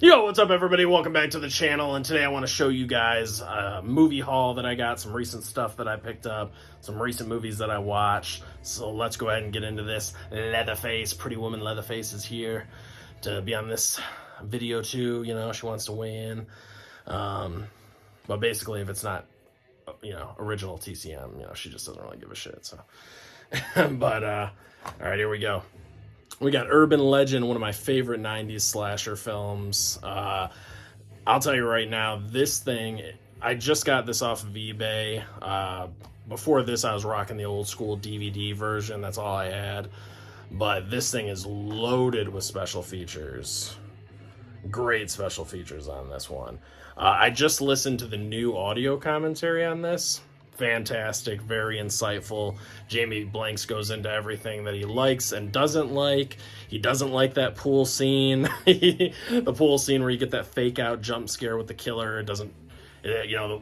Yo, what's up everybody? Welcome back to the channel, and today I want to show you guys a movie haul that I got, some recent stuff that I picked up, some recent movies that I watched. So let's go ahead and get into this. Leatherface, Pretty Woman Leatherface is here to be on this video too. You know, she wants to weigh in. But basically, if it's not, original TCM, she just doesn't really give a shit. So, but all right, here we go. We got Urban Legend, one of my favorite 90s slasher films. I'll tell you right now, this thing, I just got this off of eBay. Before this, I was rocking the old school DVD version. That's all I had. But this thing is loaded with special features. Great special features on this one. I just listened to the new audio commentary on this. Fantastic, very insightful. Jamie Blanks goes into everything that he likes and doesn't like. He doesn't like that pool scene. The pool scene where you get that fake out jump scare with the killer. It doesn't,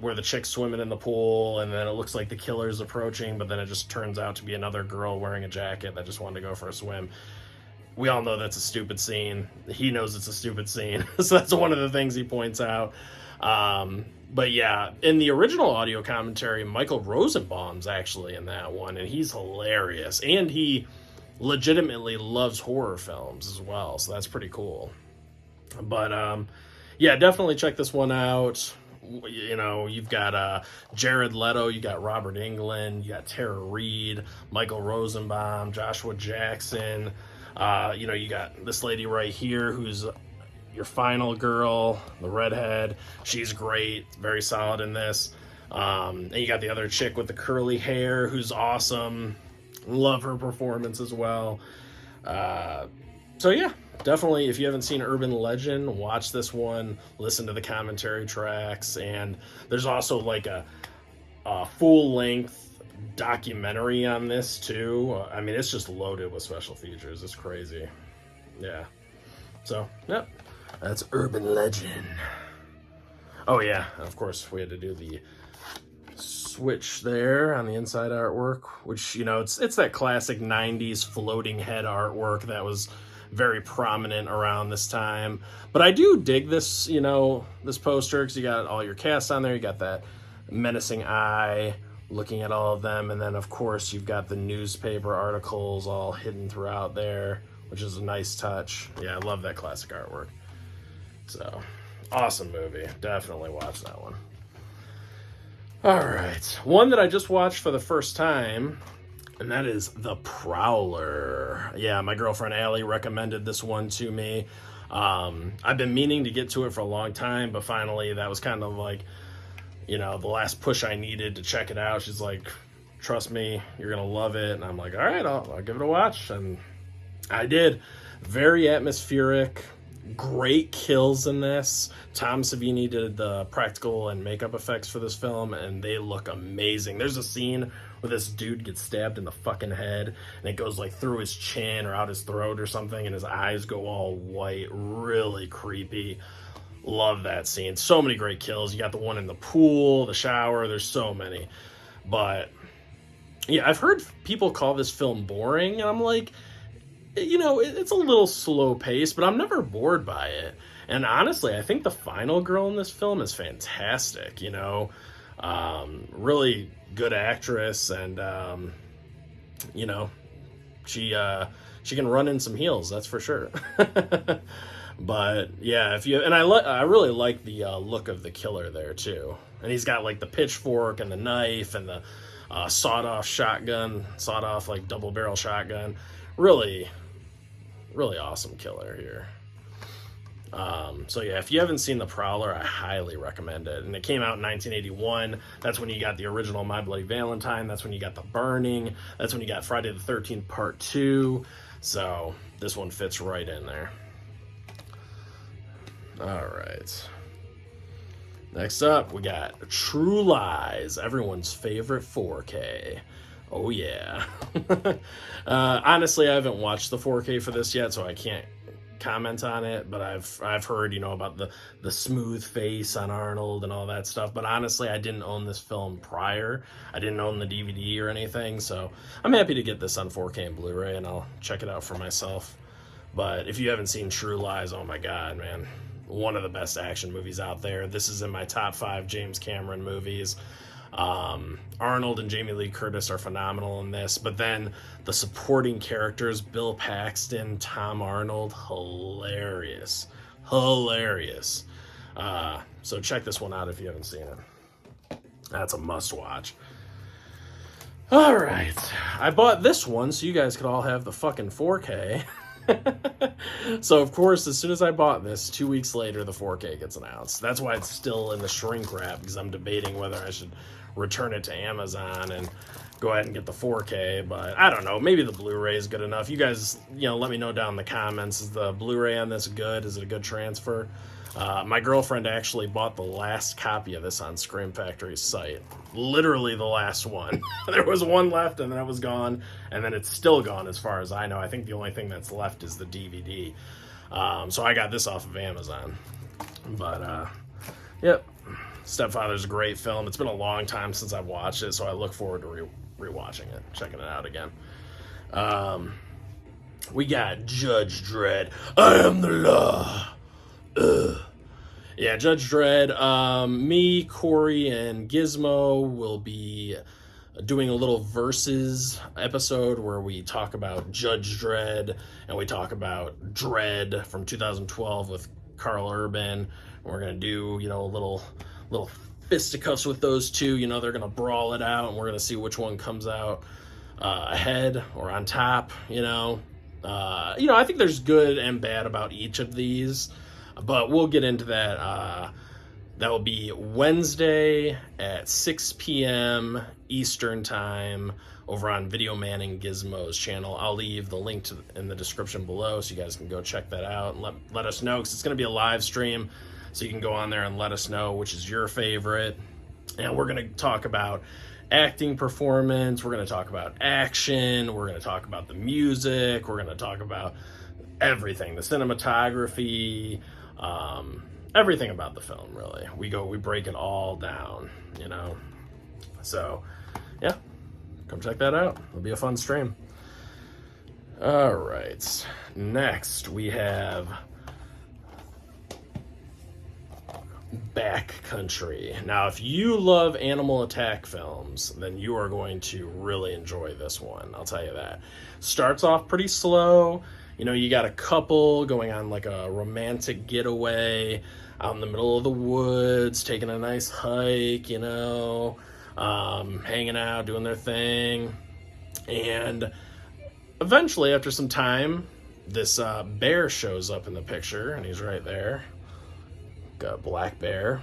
where the chick's swimming in the pool and then it looks like the killer's approaching, but then it just turns out to be another girl wearing a jacket that just wanted to go for a swim. We all know that's a stupid scene. He knows it's a stupid scene. So that's one of the things he points out. But yeah, in the original audio commentary, Michael Rosenbaum's actually in that one, and he's hilarious. And he legitimately loves horror films as well, so that's pretty cool. But yeah, definitely check this one out. You've got Jared Leto, you got Robert Englund, you got Tara Reid, Michael Rosenbaum, Joshua Jackson. You got this lady right here who's your final girl, the redhead. She's great, very solid in this. And you got the other chick with the curly hair who's awesome. Love her performance as well. So yeah, definitely, if you haven't seen Urban Legend, watch this one, listen to the commentary tracks, and there's also like a full-length documentary on this too. I mean, it's just loaded with special features. It's crazy. Yeah. So, yep. That's Urban Legend. Oh yeah, of course we had to do the switch there on the inside artwork, which, it's that classic 90s floating head artwork that was very prominent around this time. But I do dig this, this poster, because you got all your cast on there. You got that menacing eye looking at all of them, and then of course you've got the newspaper articles all hidden throughout there, which is a nice touch. Yeah, I love that classic artwork. So, awesome movie. Definitely watch that one. Alright, one that I just watched for the first time, and that is The Prowler. Yeah, my girlfriend Allie recommended this one to me. I've been meaning to get to it for a long time, but finally that was kind of like, the last push I needed to check it out. She's like, trust me, you're going to love it. And I'm like, all right, I'll give it a watch. And I did. Very atmospheric. Great kills in this. Tom Savini did the practical and makeup effects for this film, and they look amazing. There's a scene where this dude gets stabbed in the fucking head, and it goes like through his chin or out his throat or something, and his eyes go all white. Really creepy. Love that scene. So many great kills. You got the one in the pool, the shower. There's so many. But yeah, I've heard people call this film boring, and I'm like, it's a little slow paced, but I'm never bored by it. And honestly, I think the final girl in this film is fantastic. Really good actress, and she can run in some heels, that's for sure. But yeah, I really like the look of the killer there too. And he's got like the pitchfork and the knife and the sawed-off like double-barrel shotgun. Really, really awesome killer here. So yeah, if you haven't seen The Prowler, I highly recommend it. And it came out in 1981. That's when you got the original My Bloody Valentine. That's when you got The Burning. That's when you got Friday the 13th Part 2. So this one fits right in there. All right. Next up, we got True Lies, everyone's favorite 4K. Oh yeah. Honestly, I haven't watched the 4K for this yet, so I can't comment on it, but I've heard, about the smooth face on Arnold and all that stuff. But honestly, I didn't own this film prior. I didn't own the DVD or anything, so I'm happy to get this on 4K and Blu-ray, and I'll check it out for myself. But if you haven't seen True Lies, oh my god, man. one of the best action movies out there. This is in my top 5 James Cameron movies. Arnold and Jamie Lee Curtis are phenomenal in this, but then the supporting characters, Bill Paxton, Tom Arnold, hilarious. So check this one out if you haven't seen it. That's a must watch. All right, I bought this one so you guys could all have the fucking 4K. So of course, as soon as I bought this, 2 weeks later, the 4K gets announced. That's why it's still in the shrink wrap, because I'm debating whether I should return it to Amazon and go ahead and get the 4K, but I don't know, maybe the Blu-ray is good enough. You guys, let me know down in the comments. Is the Blu-ray on this good? Is it a good transfer? My girlfriend actually bought the last copy of this on Scream Factory's site. Literally the last one. There was one left and then it was gone, and then it's still gone as far as I know. I think the only thing that's left is the DVD. So I got this off of Amazon. But, yep. Stepfather's a great film. It's been a long time since I've watched it, so I look forward to rewatching it, checking it out again. We got Judge Dredd. I am the law. Yeah, Judge Dredd. Me, Corey, and Gizmo will be doing a little versus episode where we talk about Judge Dredd and we talk about Dredd from 2012 with Carl Urban. We're gonna do, a little fisticuffs with those two. They're gonna brawl it out, and we're gonna see which one comes out ahead or on top. I think there's good and bad about each of these, but we'll get into that. That will be Wednesday at 6 p.m. Eastern Time over on Video Man and Gizmo's channel. I'll leave the link in the description below so you guys can go check that out and let us know, because it's going to be a live stream. So you can go on there and let us know which is your favorite. And we're going to talk about acting performance. We're going to talk about action. We're going to talk about the music. We're going to talk about everything, the cinematography, everything about the film, really. We break it all down, So, yeah, come check that out. It'll be a fun stream. All right. Next, we have Backcountry. Now, if you love animal attack films, then you are going to really enjoy this one. I'll tell you that. Starts off pretty slow. You got a couple going on like a romantic getaway out in the middle of the woods, taking a nice hike, hanging out, doing their thing. And eventually, after some time, this bear shows up in the picture, and he's right there. A black bear.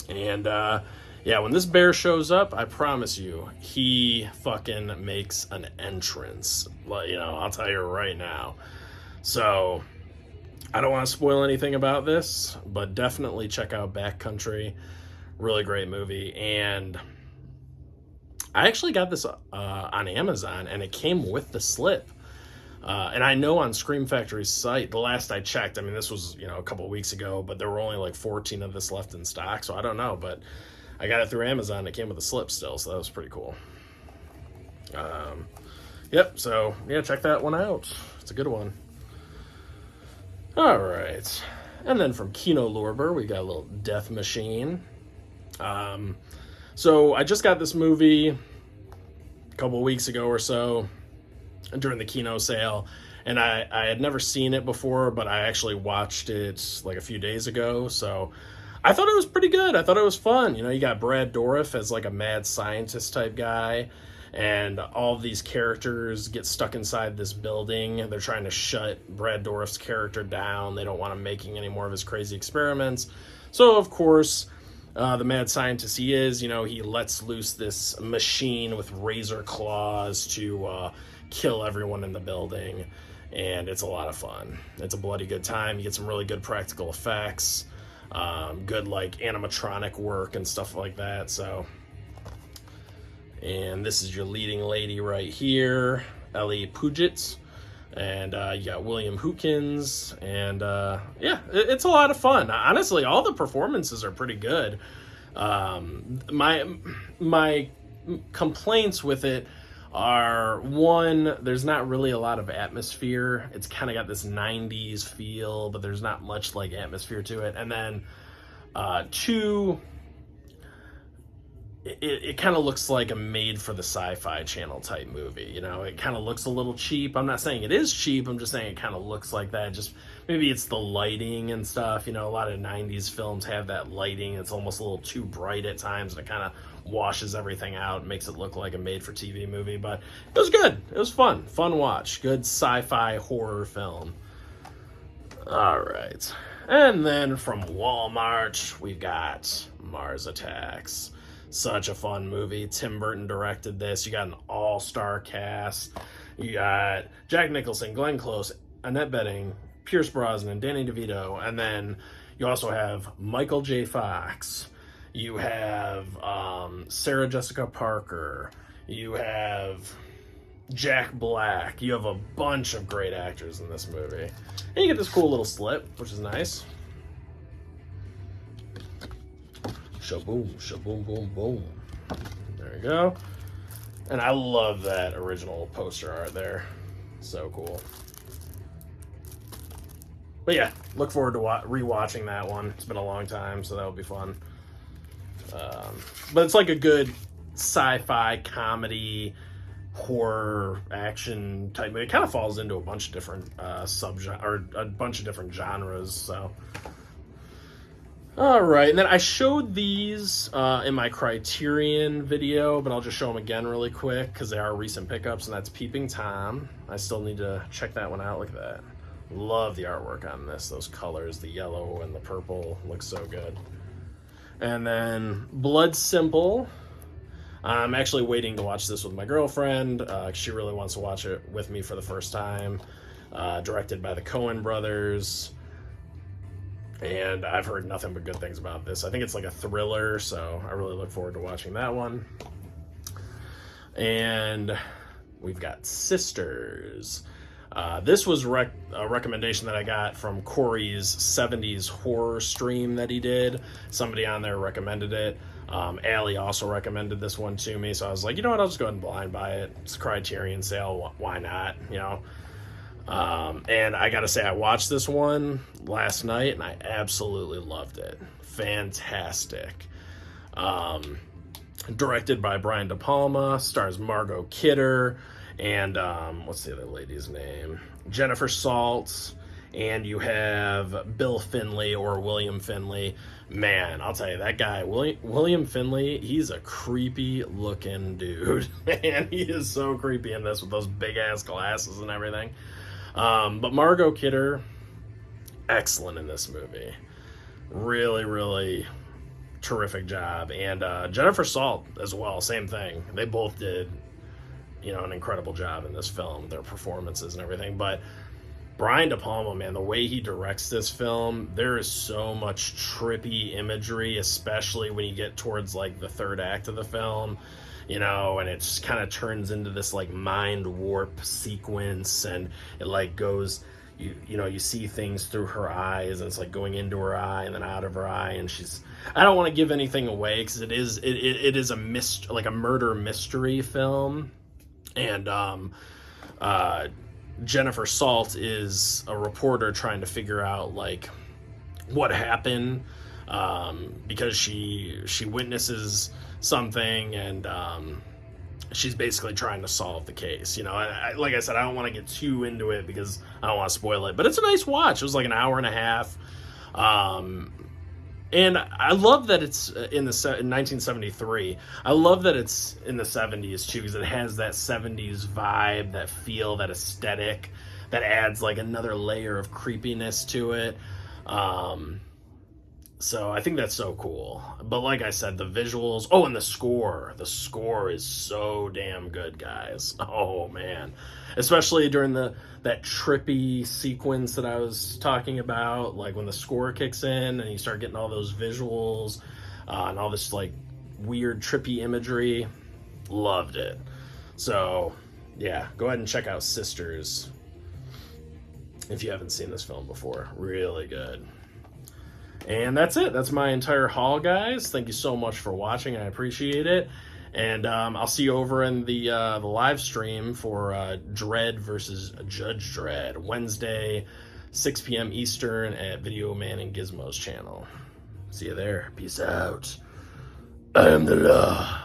And when this bear shows up, I promise you, he fucking makes an entrance. I'll tell you right now. So I don't want to spoil anything about this, but definitely check out Backcountry. Really great movie. And I actually got this on Amazon, and it came with the slip. And I know on Scream Factory's site, the last I checked, this was, a couple of weeks ago, but there were only like 14 of this left in stock, so I don't know, but I got it through Amazon. It came with a slip still, so that was pretty cool. So, check that one out. It's a good one. All right. And then from Kino Lorber, we got a little Death Machine. So I just got this movie a couple of weeks ago or so, during the Kino sale, and I had never seen it before, but I actually watched it like a few days ago, so I thought it was pretty good. I thought it was fun. You got Brad Dourif as like a mad scientist type guy, and all of these characters get stuck inside this building. They're trying to shut Brad Dourif's character down. They don't want him making any more of his crazy experiments. So, of course, the mad scientist he is, he lets loose this machine with razor claws to kill everyone in the building, and it's a lot of fun. It's a bloody good time. You get some really good practical effects, good like animatronic work and stuff like that. So, and this is your leading lady right here, Ellie Puget, and you got William Hootkins, and it's a lot of fun. Honestly, all the performances are pretty good. My complaints with it are, one, there's not really a lot of atmosphere. It's kind of got this 90s feel, but there's not much like atmosphere to it. And then two, it kind of looks like a made for the Sci-Fi Channel type movie. You know, it kind of looks a little cheap. I'm not saying it is cheap. I'm just saying it kind of looks like that. Just maybe it's the lighting and stuff. You know, a lot of 90s films have that lighting. It's almost a little too bright at times, and it kind of washes everything out and makes it look like a made for TV movie. But it was good. It was fun watch. Good sci-fi horror film. All right. And then from Walmart, we've got Mars Attacks. Such a fun movie. Tim Burton directed this. You got an all-star cast. You got Jack Nicholson, Glenn Close, Annette Bening, Pierce Brosnan, Danny DeVito, and then you also have Michael J. Fox. You have Sarah Jessica Parker. You have Jack Black. You have a bunch of great actors in this movie. And you get this cool little slip, which is nice. Shaboom, shaboom, boom, boom. There you go. And I love that original poster art there. So cool. But yeah, look forward to rewatching that one. It's been a long time, so that'll be fun. But it's like a good sci-fi comedy horror action type movie. It kind of falls into a bunch of different a bunch of different genres. So, all right, and then I showed these in my Criterion video, but I'll just show them again really quick because they are recent pickups, and that's Peeping Tom. I still need to check that one out. Look at that. Love the artwork on this. Those colors, the yellow and the purple, looks so good. And then Blood Simple. I'm actually waiting to watch this with my girlfriend. She really wants to watch it with me for the first time. Directed by the Coen brothers. And I've heard nothing but good things about this. I think it's like a thriller, so I really look forward to watching that one. And we've got Sisters. This was a recommendation that I got from Corey's 70s horror stream that he did. Somebody on there recommended it. Allie also recommended this one to me, so I was like, you know what, I'll just go ahead and blind buy it. It's a Criterion sale, why not, you know? And I gotta say, I watched this one last night, and I absolutely loved it. Fantastic. Directed by Brian De Palma, stars Margot Kidder, and what's the other lady's name? Jennifer Saltz, and you have Bill Finley or William Finley. Man, I'll tell you, that guy, William Finley, he's a creepy looking dude. Man, he is so creepy in this with those big ass glasses and everything. But Margot Kidder, excellent in this movie. Really, really terrific job. And Jennifer Saltz as well, same thing. They both did, you know, an incredible job in this film, their performances and everything. But Brian De Palma, man, the way he directs this film, there is so much trippy imagery, especially when you get towards like the third act of the film, you know, and it just kind of turns into this like mind warp sequence, and it like goes, you know, you see things through her eyes, and it's like going into her eye and then out of her eye, and she's, I don't want to give anything away because it is a like a murder mystery film. And Jennifer Saltz is a reporter trying to figure out like what happened, because she witnesses something, and she's basically trying to solve the case. You know, like I said, I don't want to get too into it because I don't want to spoil it, but it's a nice watch. It was like an hour and a half. And I love that it's in 1973. I love that it's in the 70s too, because it has that 70s vibe, that feel, that aesthetic, that adds like another layer of creepiness to it. So I think that's so cool. But like I said, the visuals, and the score is so damn good, guys. Oh man, especially during that trippy sequence that I was talking about, like when the score kicks in and you start getting all those visuals and all this like weird trippy imagery. Loved it. So yeah, go ahead and check out Sisters if you haven't seen this film before. Really good. And that's it. That's my entire haul, guys. Thank you so much for watching. I appreciate it. And I'll see you over in the live stream for Dredd versus Judge Dredd, Wednesday, 6 p.m. Eastern at Video Man and Gizmo's channel. See you there. Peace out. I am the law.